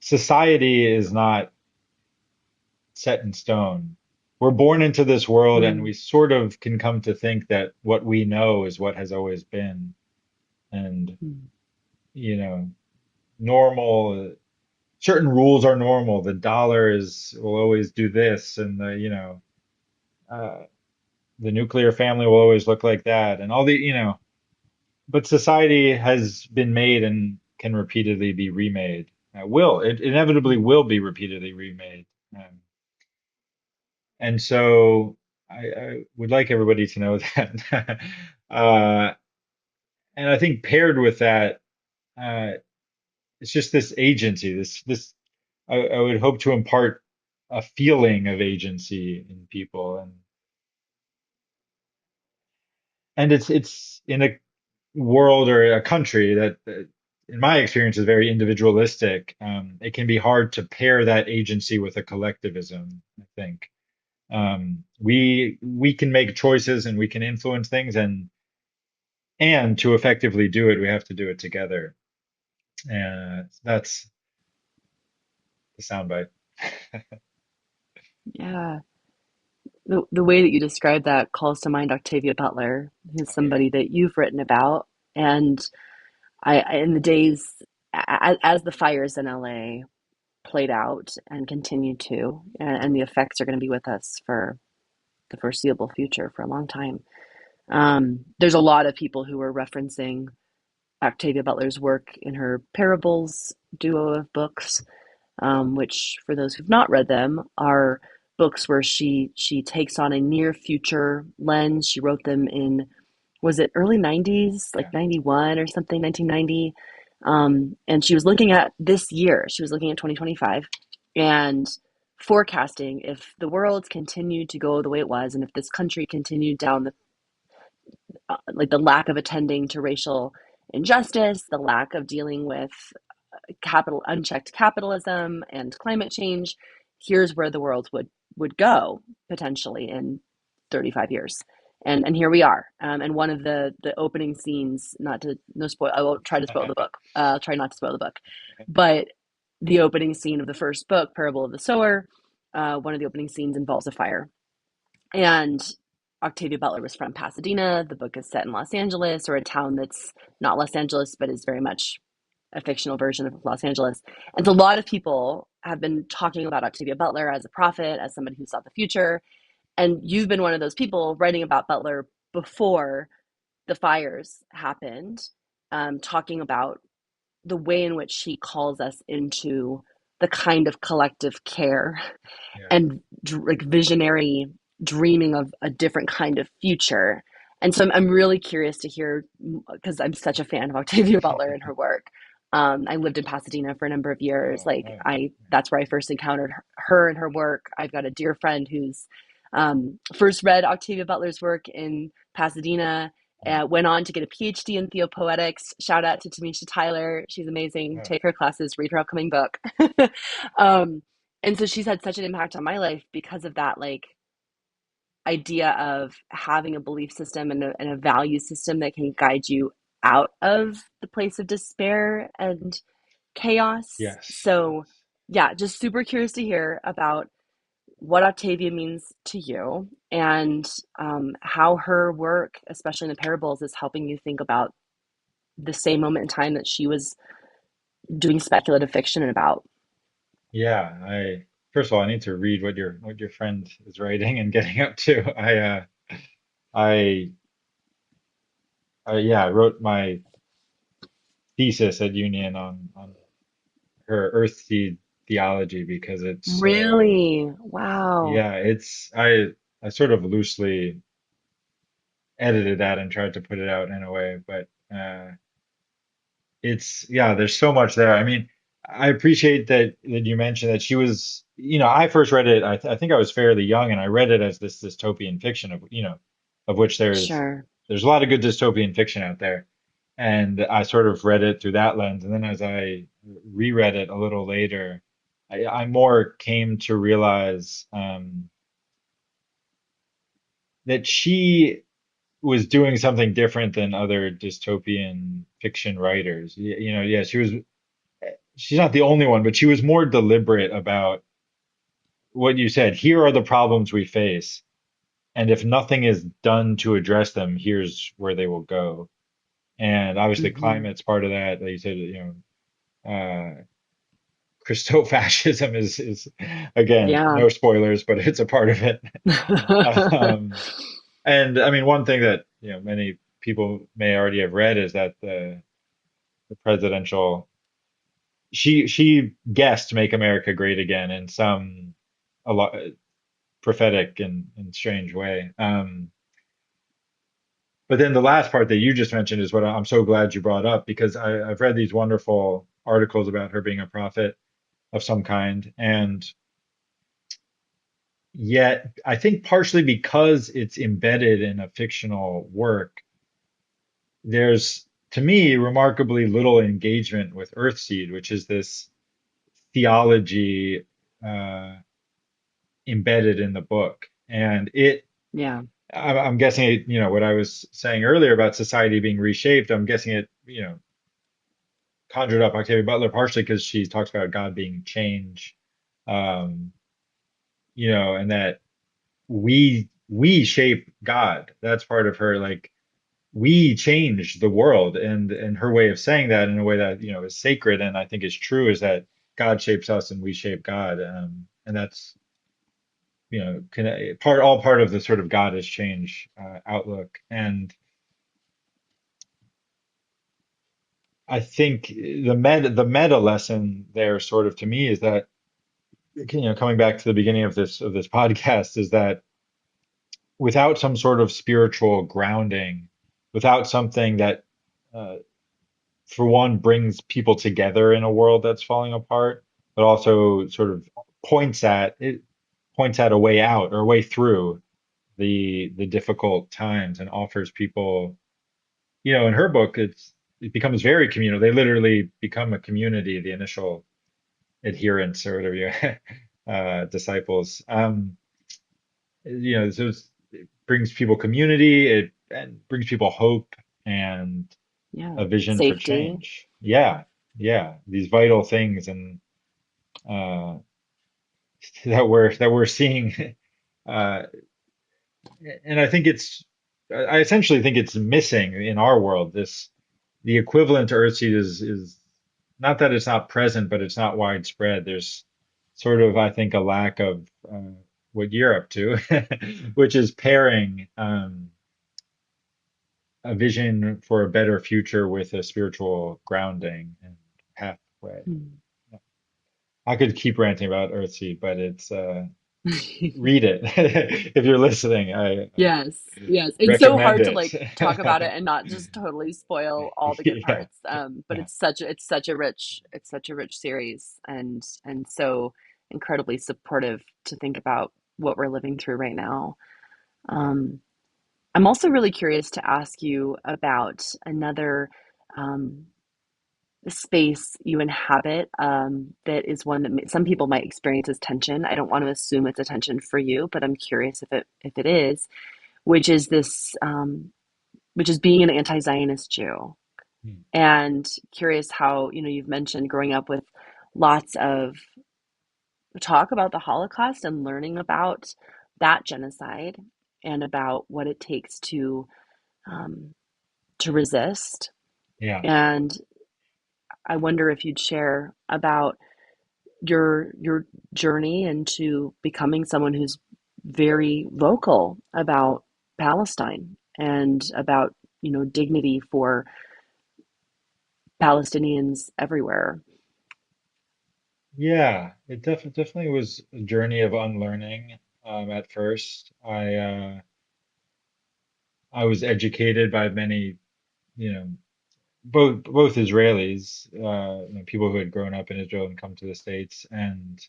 society is not set in stone. We're born into this world and Hmm. we sort of can come to think that what we know is what has always been. And, Hmm. you know, normal, certain rules are normal. The dollar will always do this, and uh, the nuclear family will always look like that, and but society has been made and can repeatedly be remade. It inevitably Hmm. will be repeatedly remade. Um, and so I would like everybody to know that. uh, and I think paired with that, uh, it's just this agency, I would hope to impart a feeling of agency in people, and it's in a world or a country that in my experience, is very individualistic. It can be hard to pair that agency with a collectivism, I think. We can make choices and we can influence things, and to effectively do it, we have to do it together. And that's the soundbite. Yeah. The way that you describe that calls to mind Octavia Butler, who's Oh yeah. somebody that you've written about. And in the days as the fires in LA played out and continue to, and the effects are going to be with us for the foreseeable future for a long time. There's a lot of people who are referencing Octavia Butler's work in her Parables duo of books, which, for those who've not read them, are books where she takes on a near future lens. She wrote them in, was it early 90s, like Yeah. 91 or something, 1990. And she was looking at this year. She was looking at 2025 and forecasting if the world continued to go the way it was, and if this country continued down the like the lack of attending to racial injustice, the lack of dealing with unchecked capitalism and climate change, here's where the world would go potentially in 35 years. And here we are. And one of the opening scenes, not to no spoil, I won't try to spoil the book. I'll try not to spoil the book, but the opening scene of the first book, Parable of the Sower, one of the opening scenes involves a fire, and Octavia Butler was from Pasadena. The book is set in Los Angeles, or a town that's not Los Angeles, but is very much a fictional version of Los Angeles. And so a lot of people have been talking about Octavia Butler as a prophet, as somebody who saw the future. And you've been one of those people writing about Butler before the fires happened, talking about the way in which she calls us into the kind of collective care Yeah. and like visionary dreaming of a different kind of future. And so I'm really curious to hear, because I'm such a fan of Octavia Butler and her work. I lived in Pasadena for a number of years. Oh, Like oh, I, that's where I first encountered her and her work. I've got a dear friend who's first read Octavia Butler's work in Pasadena, went on to get a PhD in theopoetics. Shout out to Tamisha Tyler. She's amazing. oh, Take her classes, read her upcoming book. um, and so she's had such an impact on my life because of that, like idea of having a belief system and a value system that can guide you out of the place of despair and chaos. yes, So, yes. yeah, just super curious to hear about what Octavia means to you and how her work, especially in the parables, is helping you think about the same moment in time that she was doing speculative fiction about. Yeah, first of all, I need to read what your friend is writing and getting up to. I yeah, I wrote my thesis at Union on her Earthseed theology because it's so, Really? Wow. yeah, I sort of loosely edited that and tried to put it out in a way, but it's, yeah, there's so much there. I mean, I appreciate that you mentioned that she was, I first read it, I think I was fairly young, and I read it as this dystopian fiction of, of which Sure. there's a lot of good dystopian fiction out there. And I sort of read it through that lens. And then as I reread it a little later, I more came to realize that she was doing something different than other dystopian fiction writers. Yeah, she's not the only one, but she was more deliberate about what you said. Here are the problems we face, and if nothing is done to address them, here's where they will go. And obviously, Hmm. climate's part of that. Like you said, Christofascism is again, Yeah. no spoilers, but it's a part of it. Um, and I mean, one thing that many people may already have read is that the presidential she guessed "Make America Great Again" in some a lot prophetic and strange way. But then the last part that you just mentioned is what I'm so glad you brought up because I've read these wonderful articles about her being a prophet of some kind, and yet I think partially because it's embedded in a fictional work, there's to me remarkably little engagement with Earthseed, which is this theology uh, embedded in the book. And Yeah. I'm guessing it, what I was saying earlier about society being reshaped, I'm guessing it, conjured up Octavia Butler partially because she talks about God being change, um, and that we shape God. That's part of her, like we change the world, and her way of saying that in a way that is sacred and I think is true is that God shapes us and we shape God, and that's all part of the sort of God is change outlook. And I think the meta lesson there sort of to me is that coming back to the beginning of this podcast is that without some sort of spiritual grounding, without something that uh, for one brings people together in a world that's falling apart, but also sort of points at a way out or a way through the difficult times and offers people, in her book it becomes very communal. They literally become a community, the initial adherents or whatever you disciples. So it brings people community, it and brings people hope and Yeah. a vision for Safety. change. Yeah, yeah, these vital things and uh, that we're seeing. Uh, and I think I essentially think it's missing in our world. The equivalent to Earthseed is not that it's not present, but it's not widespread. There's sort of, I think, a lack of what you're up to, which is pairing a vision for a better future with a spiritual grounding and pathway. Hmm. I could keep ranting about Earthseed, but it's read it if you're listening. I Yes, yes. It's so recommend hard to it. like talk about it and not just totally spoil all the good Yeah, parts. But yeah. it's such a rich series and so incredibly supportive to think about what we're living through right now. Um, I'm also really curious to ask you about another um, space you inhabit that is one that some people might experience as tension. I don't want to assume it's a tension for you, but I'm curious if it is, which is this which is being an anti-Zionist Jew. Hmm. And curious how, you know, you've mentioned growing up with lots of talk about the Holocaust and learning about that genocide and about what it takes um, to resist. Yeah. And I wonder if you'd share about your journey into becoming someone who's very vocal about Palestine and about, you know, dignity for Palestinians everywhere. Yeah, it definitely was a journey of unlearning at first. I was educated by many, you know, both Israelis, people who had grown up in Israel and come to the States, and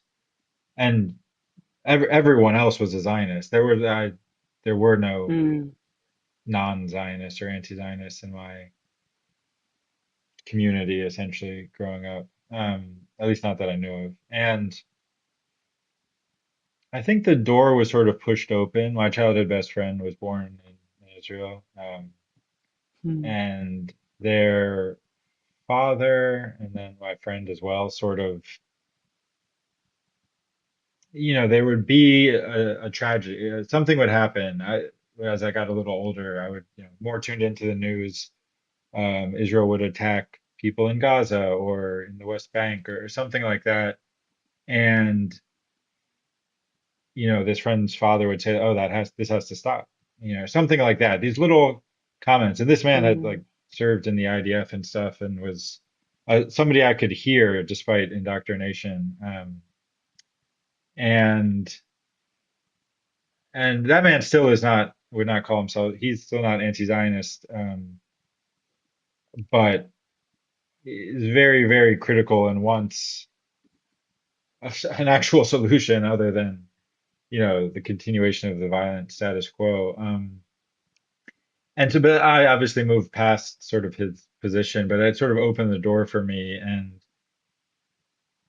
everyone else was a Zionist. There were no Mm, non-Zionists or anti-Zionists in my community, essentially growing up. At least not that I knew of. And I think the door was sort of pushed open. My childhood best friend was born in Israel, mm, and their father, and then my friend as well, sort of, there would be a tragedy. Something would happen. As I got a little older, I would, more tuned into the news. Israel would attack people in Gaza or in the West Bank or something like that. And, this friend's father would say, "Oh, this has to stop," something like that. These little comments. And this man had like mm, served in the IDF and stuff and was somebody I could hear despite indoctrination. And and that man still would not call himself, he's still not anti-Zionist, but is very, very critical and wants an actual solution other than, the continuation of the violent status quo. But I obviously moved past sort of his position, but it sort of opened the door for me. And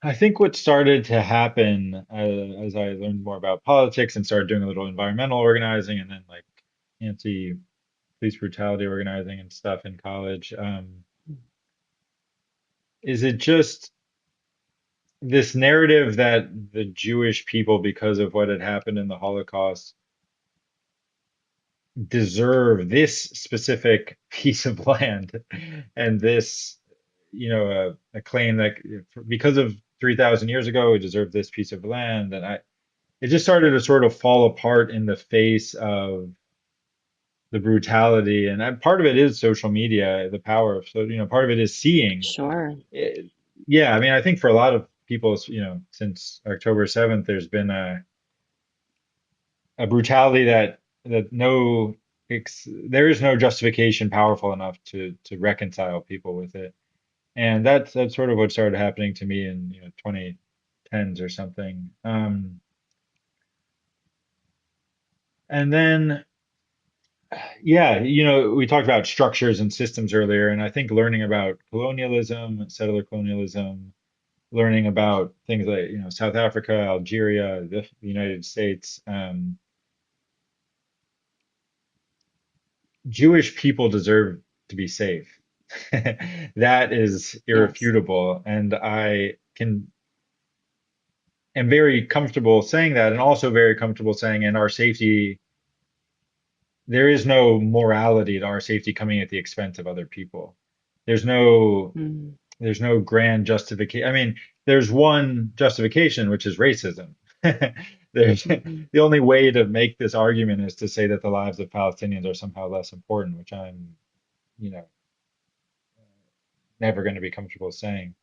I think what started to happen as I learned more about politics and started doing a little environmental organizing and then like anti-police brutality organizing and stuff in college, is it just this narrative that the Jewish people, because of what had happened in the Holocaust, deserve this specific piece of land and this, a claim that because of 3,000 years ago, we deserve this piece of land. And it just started to sort of fall apart in the face of the brutality. And part of it is social media, the power of, so, part of it is seeing. sure. It, yeah, I mean, I think for a lot of people, since October 7th, there's been a brutality that there is no justification powerful enough to reconcile people with it. And that's sort of what started happening to me in 2010s or something. And then yeah, we talked about structures and systems earlier, and I think learning about colonialism, settler colonialism, learning about things like South Africa, Algeria, the United States. Jewish people deserve to be safe. That is Yes. irrefutable, and am very comfortable saying that, and also very comfortable saying, and our safety there is no morality to our safety coming at the expense of other people. There's no Mm, there's no grand justification. I mean, there's one justification, which is racism. There's mhm. the only way to make this argument is to say that the lives of Palestinians are somehow less important, which I'm, you know, never going to be comfortable saying,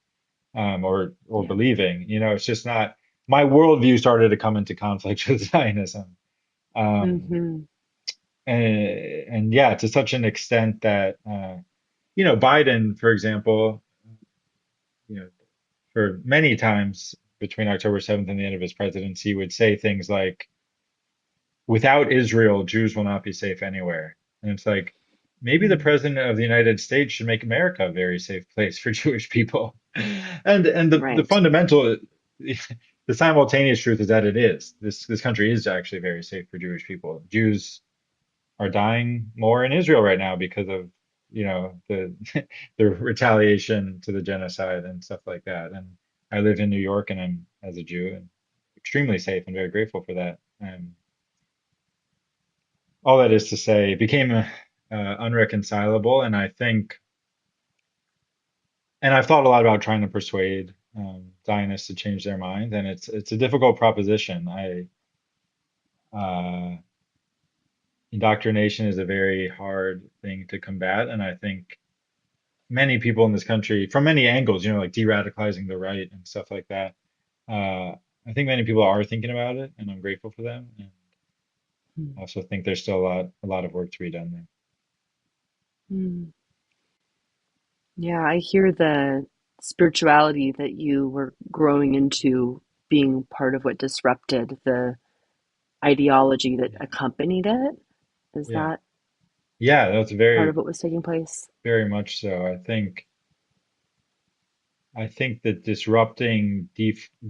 or Yeah. believing. It's just not my worldview started to come into conflict with Zionism. Um, Hmm. and yeah, to such an extent that Biden, for example, you know, for many times between October 7th and the end of his presidency, would say things like, "Without Israel, Jews will not be safe anywhere." And it's like, maybe the Mm. president of the United States should make America a very safe place for Jewish people. And the Right. fundamental, the simultaneous truth is that it is. This country is actually very safe for Jewish people. Jews are dying more in Israel right now because of, the the retaliation to the genocide and stuff like that. And I live in New York, and I'm, as a Jew, and extremely safe and very grateful for that. All that is to say, it became unreconcilable, and I think, and I've thought a lot about trying to persuade Zionists to change their mind, and it's a difficult proposition. Uh, Indoctrination is a very hard thing to combat, and I think many people in this country, from many angles, like de-radicalizing the right and stuff like that. I think many people are thinking about it, and I'm grateful for them. And I also think there's still a lot of work to be done there. Mm. Yeah, I hear the spirituality that you were growing into being part of what disrupted the ideology that Yeah, accompanied it. Is yeah, that yeah. That's part of very, what was taking place? very much so. I think that disrupting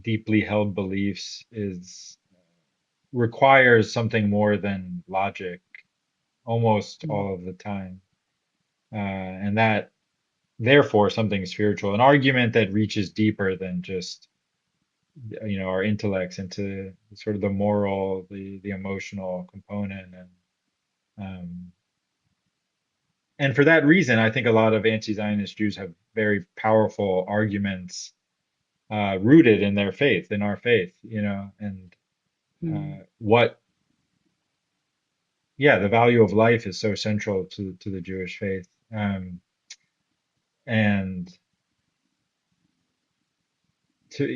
deeply held beliefs is requires something more than logic almost Mm. all of the time, and that therefore something spiritual, an argument that reaches deeper than just our intellects into sort of the moral, the emotional component, um, and for that reason, I think a lot of anti-Zionist Jews have very powerful arguments rooted in their faith, in our faith, and Mm. what, yeah, the value of life is so central to the Jewish faith, and to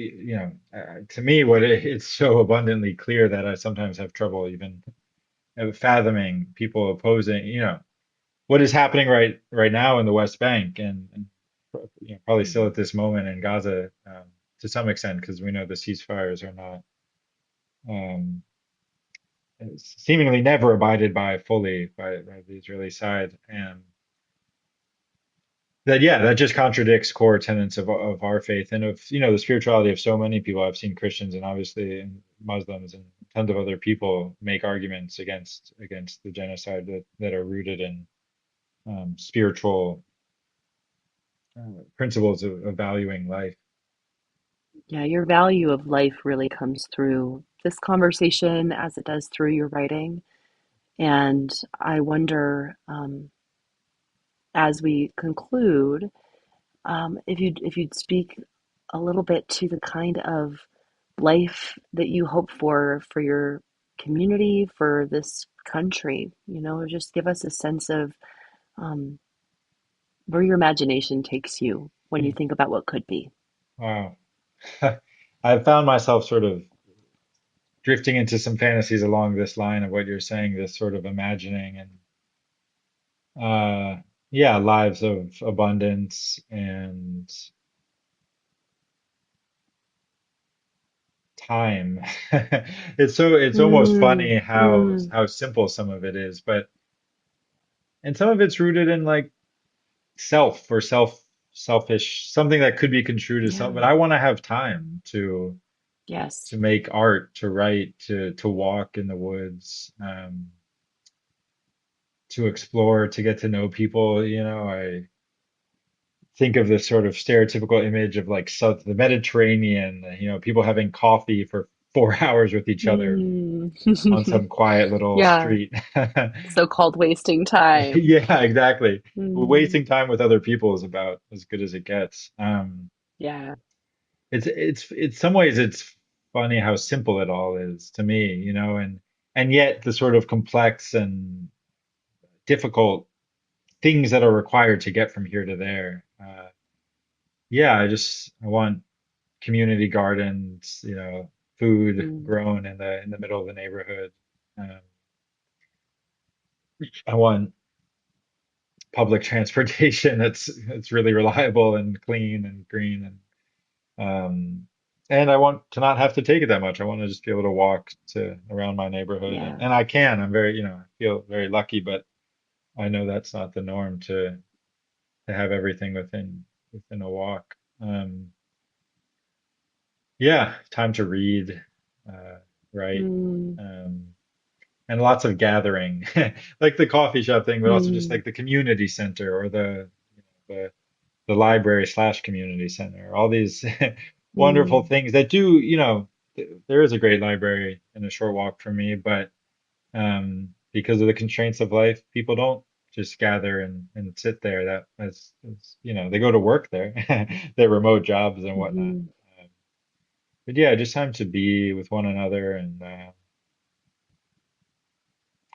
me, it's so abundantly clear that I sometimes have trouble even fathoming people opposing, what is happening right now in the West Bank, and probably still Mhm. at this moment in Gaza, to some extent, because we know the ceasefires are not um, seemingly never abided by fully by the Israeli side, and that, yeah, that just contradicts core tenets of our faith and of the spirituality of so many people. I've seen Christians and obviously and Muslims and tons of other people make arguments against the genocide that are rooted in spiritual principles of valuing life. Yeah, your value of life really comes through this conversation as it does through your writing. And I wonder, as we conclude, if you'd speak a little bit to the kind of life that you hope for your community, for this country. Just give us a sense of um, where your imagination takes you when you Hmm. think about what could be. Wow. I've found myself sort of drifting into some fantasies along this line of what you're saying, this sort of imagining and yeah, lives of abundance and time. It's almost Mm, funny how mm, how simple some of it is, but and some of it's rooted in like selfish, something that could be construed as self, yeah, but I want to have time yes. to make art, to write, to walk in the woods, to explore, to get to know people. I think of this sort of stereotypical image of like South the Mediterranean, people having coffee for 4 hours with each other Mm. on some quiet little Yeah, street. so-called wasting time. Yeah, exactly. Mm. Wasting time with other people is about as good as it gets. Yeah. It's some ways it's funny how simple it all is to me, and yet the sort of complex and difficult things that are required to get from here to there. Yeah, I want community gardens, food Mm. grown in the middle of the neighborhood. Um, I want public transportation that's really reliable and clean and green and I want to not have to take it that much. I want to just be able to walk to around my neighborhood and, Yeah. and I can. I'm very, I feel very lucky, but I know that's not the norm to have everything within a walk. Yeah, time to read, write, Mm. um, and lots of gathering, like the coffee shop thing, but also just Mm. like the community center or the library slash community center, all these wonderful Mm. things that do, there is a great library in a short walk from me, but because of the constraints of life, people don't just gather and sit there. They go to work there, their remote jobs and whatnot. Mhm. Um, but yeah, just time to be with one another and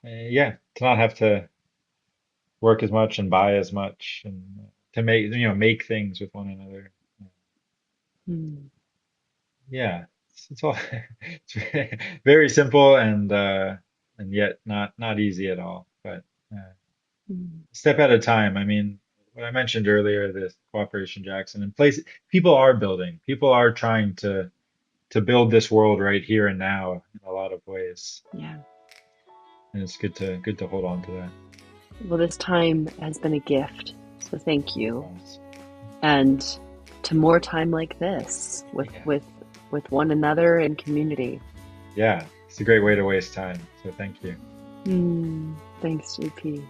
yeah, to not have to work as much and buy as much and to make things with one another. Mm. Yeah, it's all it's very simple and yet not easy at all. But uh, Mm. step at a time. I mean, what I mentioned earlier, this Cooperation Jackson in place, people are building. People are trying to build this world right here and now in a lot of ways, Yeah. and it's good to hold on to that. Well, this time has been a gift, so thank you. Yes. And to more time like this with Yeah, with one another and community. yeah, it's a great way to waste time. So thank you. Thanks, JP.